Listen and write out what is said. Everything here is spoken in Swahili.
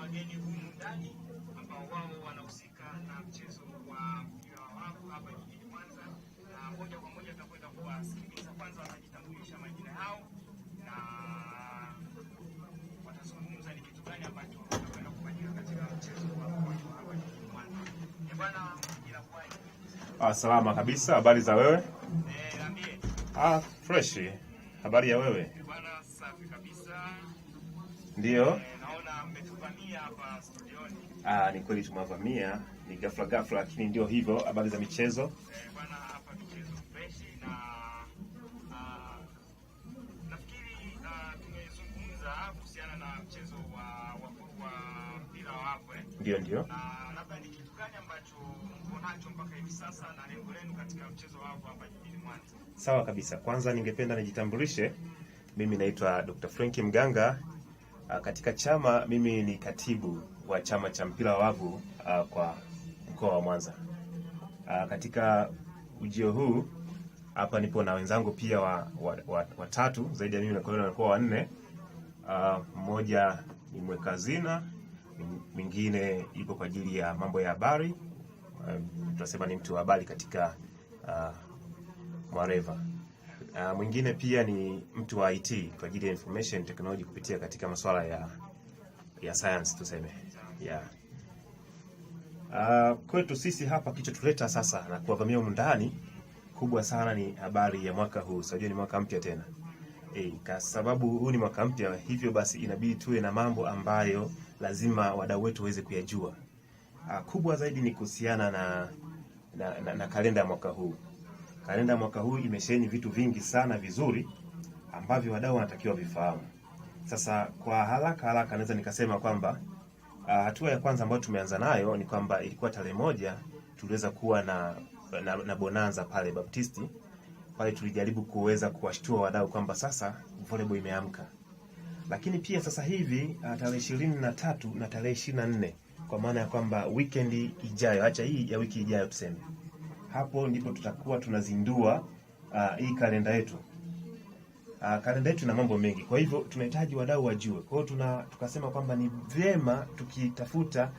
wageni humu ndani ambao wao wanahusika na mchezo wa mpira wa wavu hapa jijini Mwanza, na moja kwa moja tutakwenda kuwasikiliza. Kwanza wanajitambulisha majina yao na watazungumza ni kitu gani ambacho watakwenda kufanyia katika mchezo wa wavu hapa jijini Mwanza. Bwana, inakuwaje? Salama kabisa. Habari za wewe? Niambie. Fresh. Habari ya wewe? Bwana, safi kabisa. Ndio. Naona mmetuvamia hapa studioni. Ni kweli tumevamia, ni ghafla, lakini ndio hivyo. Habari za michezo? Bwana, hapa michezo fresh na nafikiri tumezungumza kuhusiana na mchezo wa mpira wa wavu. Ndio. Na labda ni kitu gani ambacho mko nacho mpaka hivi sasa na lengo lenu katika mchezo wa wavu hapa jijini Mwanza? Sawa kabisa. Kwanza ningependa nijitambulishe. Mimi naitwa Dr. Frank Mganga. Katika chama mimi ni katibu wa chama cha mpira wa wavu kwa mkoa wa Mwanza. Katika ujio huu hapa nipo na wenzangu pia watatu zaidi ya mimi, na kwa hiyo wanakuwa wanne. Mmoja ni mweka hazina, mwingine yuko kwa ajili ya mambo ya habari, tunasema ni mtu wa habari katika Mwareva. Mwingine pia ni mtu wa IT kwa ajili ya information technology kupitia katika masuala ya science tuseme. Kwetu sisi hapa kilichotuleta sasa na kuwavamia humu ndani kubwa sana ni habari ya mwaka huu. Unajua ni mwaka mpya tena. Kwa sababu huu ni mwaka mpya, hivyo basi inabidi tuwe na mambo ambayo lazima wadau wetu waweze kuyajua. Kubwa zaidi ni kuhusiana na kalenda ya mwaka huu. Kalenda ya mwaka huu imesheheni vitu vingi sana vizuri ambavyo wadau wanatakiwa vifahamu. Sasa kwa haraka naweza nikasema kwamba hatua ya kwanza ambayo tumeanza nayo ni kwamba ilikuwa tarehe 1 tuliweza kuwa na bonanza pale Baptisti. Pale tulijaribu kuweza kuwashtua wadau kwamba sasa volleyball imeamka. Lakini pia sasa hivi tarehe 23 na tarehe 24, kwa maana ya kwamba weekend ijayo, acha hii ya wiki ijayo tuseme, hapo ndipo tutakuwa tunazindua hii kalenda yetu. Kalenda yetu ina mambo mengi, kwa hivyo tunahitaji wadau wajue. Kwa hiyo tukasema kwamba ni vyema tukitafuta